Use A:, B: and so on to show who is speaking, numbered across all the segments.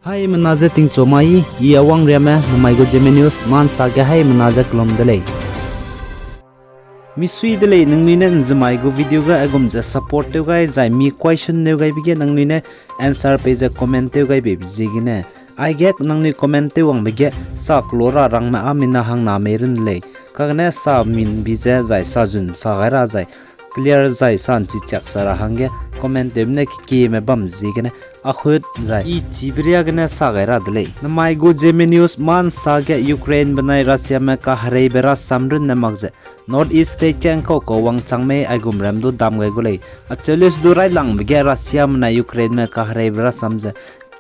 A: Hai menaza ting chomai ia wang rema namai go Zeme News Ma Nsa ga hai menaza klom delei misui delei nangnui ne nzamai go video ga agom ja support te ga zai mi question ne ga bige nangnui ne answer pe ja comment te ga be bigi ne I get nangnui comment te wang bige sa klora rang ma amina hang na merin le ka ne sa min bi ja zai sa jun sa ga ra zai clear zai san chi chak sara hangge comment demne ki me bam zigene akhut zai I chibria gane sa gaira dle namai go Zeme News Ma Nsa ge Ukraine banai Russia me ka harei bera samrun na magje North East state ke ko wang changme agum ram do dam gai gole achelis du rai lang ge Russia me Ukraine me ka harei bera samje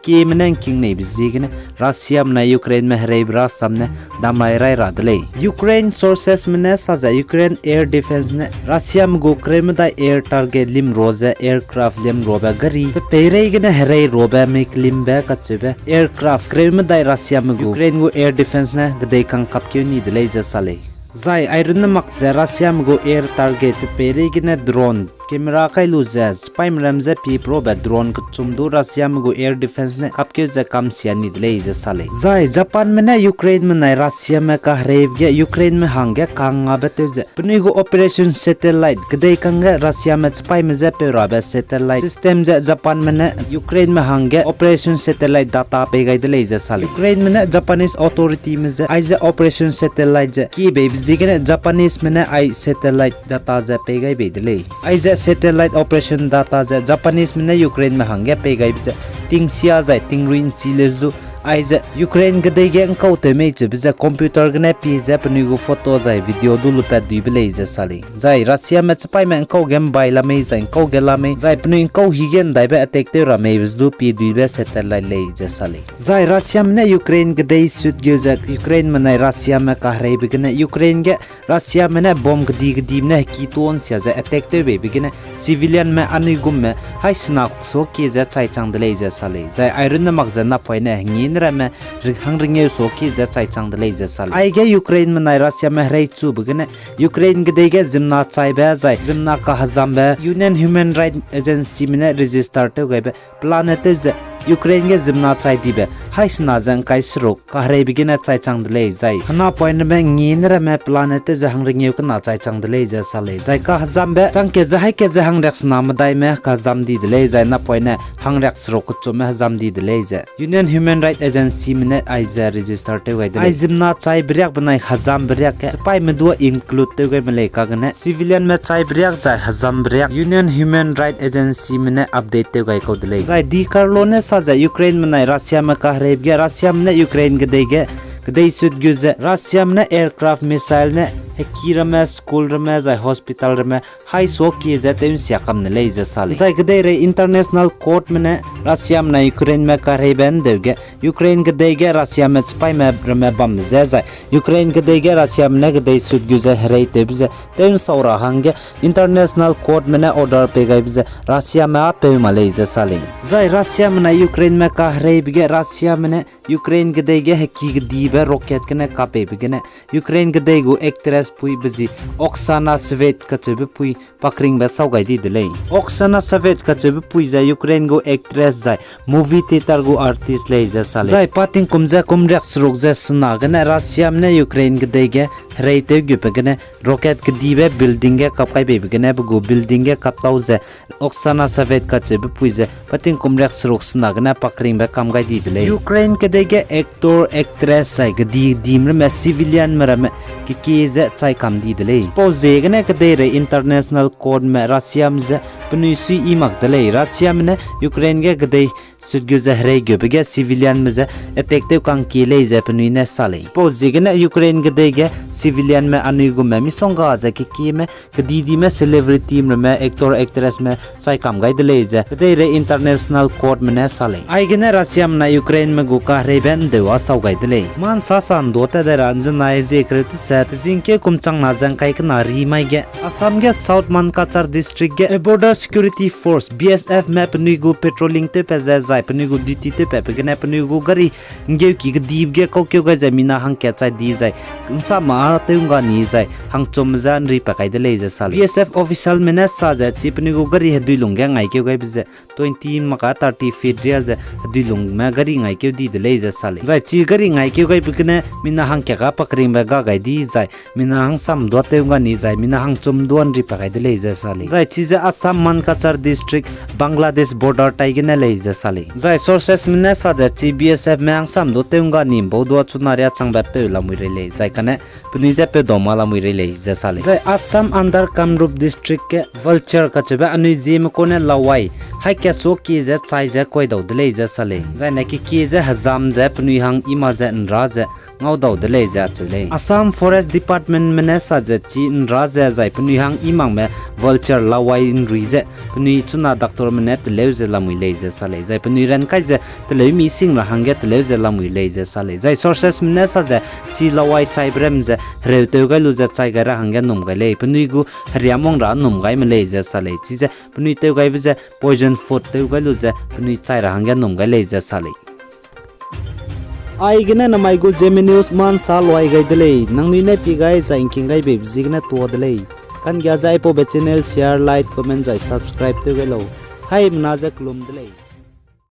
A: ki nking nei bizigene Russia me Ukraine me harei bera samne damai rai radle Ukraine sources me sa za Ukraine air defense ne Russia me go Ukraine da air target lim roza aircraft lim roba gari pegai gene harei roba me lim ba kachebe aircraft Ukraine da Russia me go Ukraine go air defense ne gdei kang kap ke ni delei za sale zai iron mak za Russia me go air target pegai gene drone camera kai lu za spy ramza pi pro ba drone ku chumdu Russia me go air defense ne kapke za kam siani delei za sale zai Japan me na Ukraine me na Russia me ka rev ge Ukraine me hangge kanga ba te za pni go operation satellite gdei kanga Russia me spy me za pe ra ba satellite system za Japan me na Ukraine me hangge operation satellite data pe gai delei za sale Ukraine me na Japanese authority me za ai za operation satellite za ki be bizigene Japanese me na ai satellite data za pe gai be delei ai za satellite operation data za Japanese me na Ukraine me hangge pe gai biza ting sia za ting ruin chiles du ai za Ukraine gdei ge angkau te me che biza computer gna pi za pni go photo za video du lu pa du belei za sale zai Russia me chpai me angkau gem bai la me za angkau ge la me zai pni angkau higen dai ba attack te ra me bis du pi du be satellite lei za sale zai Russia me na Ukraine gdei sud ge za Ukraine me na Russia me ka rei bigna Ukraine ge Russia me na bomb gdi me ki ton sia za attack te be bigna civilian me ani gum me hai sna so ki za chai chang delei za sale zai iron na mak za na poine ngin rame hang ringe so ki za chai chang delei za sale ai ge Ukraine me na Russia me rei chu bigna Ukraine gdei ge zimna chai ba zai zimna ka hazam ba Union Human Rights Agency me na register te ge planet za Ukraine ge zimna chai dibe hai sna jang kai srok ka rei bigina chai chang delei zai hana point me ngin ra me planet za hang ring ka na chai chang delei za sale zai ka hazam be chang ke za hai ke za hang rex na ma dai me ka zam di delei zai na point ne hang rex srok ku chu me hazam di delei za Union Human Rights Agency me ne ai za register te gai delei ai zimna chai briak banai hazam briak ke pai me du include te gai me le ka gane civilian me chai briak za hazam briak Union Human Rights Agency me ne update te gai ko delei zai di karlo ne sa za Ukraine me na Russia me ka rei ge Russia me Ukraine gdei sud gyze Russia me aircraft missile ne hekira me school me zai hospital me hai so ki za te sia kam ne lei za sale zai gdei re international court me ne Russia me Ukraine me ka rei ben de ge Ukraine gdei ge Russia me spy me bam za zai Ukraine gdei ge Russia me gdei sud gyze rei te bize te saura hange international court me ne order pe gai bize Russia me a pe ma lei za sale zai Russia me Ukraine me ka rei ge Russia me Ukraine gdei ge heki gdi be rocket kene kape bigene Ukraine gdei go actress pui bizi Oksana Shvet ka chebe pui pakring ba saugai di delei Oksana Shvet ka chebe pui za Ukraine go actress zai movie theater go artist lei za sale zai pating kumza kumrek srok za sna gane Russia me Ukraine gdei ge reite gype gane rocket gdi be building ge kapai be bigene go building ge kaptau za Oksana Shvet ka chebe pui za pating kumrek srok sna gane pakring ba kam gai di delei Ukraine gdei ge actor actress sai gdi dimre me civilian mera me ki za chai kam di delei pose gane gdei re international court me Russia me pni si imak delei Russia me Ukraine ge gdei sudgyu za rei ge civilian me za attack te kang ki lei za pni ne sale pose gane Ukraine gdei ge civilian me anu gu me mi songa za ki me gdi di me celebrity me actor actress me chai kam gai delei za gdei re international court me ne sale ai gane Russia me Ukraine me go ka rei ben de wa sau gai delei man sa san do ta da ran na je kreti sa jinke kumchang na jang kai na ri mai ge Assam ge South Mankachar district ge border security force BSF map ni go patrolling te pe za zai pni go duty te pe ge na pni go gari nge ki ge dib ge ko kyo ga jamina hang kya chai di zai sa ma te unga ni zai hang chom jan ri pa kai de le za sal BSF official mena sa za chi pni go gari he dui lung ge ngai kyo ga bi 20 maka 30 feet ria za dilung ma gari ngai keu di delei za sale zai chi gari ngai keu gai bikne mina hang kya ga pakring ba ga gai di zai mina hang sam do te nga ni zai mina hang chum duan ri pakai delei za sale zai chi za Assam Mankachar district Bangladesh border tai gena lei za sale zai sources mina sa da chi BSF ma hang sam do te nga ni bo do chunaria changba pe la mui re le zai kane puni za pe do ma la mui re le za sale zai Assam under Kamrup district ke vulture ka cheba anui Zeme ko ne lawai hai kya so ki za chai za koi do delei za sale zai na ki za hazam za puni hang ima za nra za ngau do delei za chule Assam Forest Department mena sa za chi nra za zai puni hang imang me vulture lawai in rize puni chuna doctor mena teleu za lamui lei za sale zai puni ran kai za teleu mi sing la hang get teleu za lamui lei za sale zai sources mena sa za chi lawai chai brem za reu teu ga lu za chai ga ra hang ga num ga lei puni gu hriamong ra num gai me lei za sale chi za puni teu gai be za poison food teu ga lu za puni chai ra hang ga num ga lei za sale ai gena na mai go Zeme News Ma Nsa loi gai delei nangnui ne pegai za nking gai be bzigna to delei Kangia za ipo be channel share like comment za subscribe te gelo hai mna za klum delei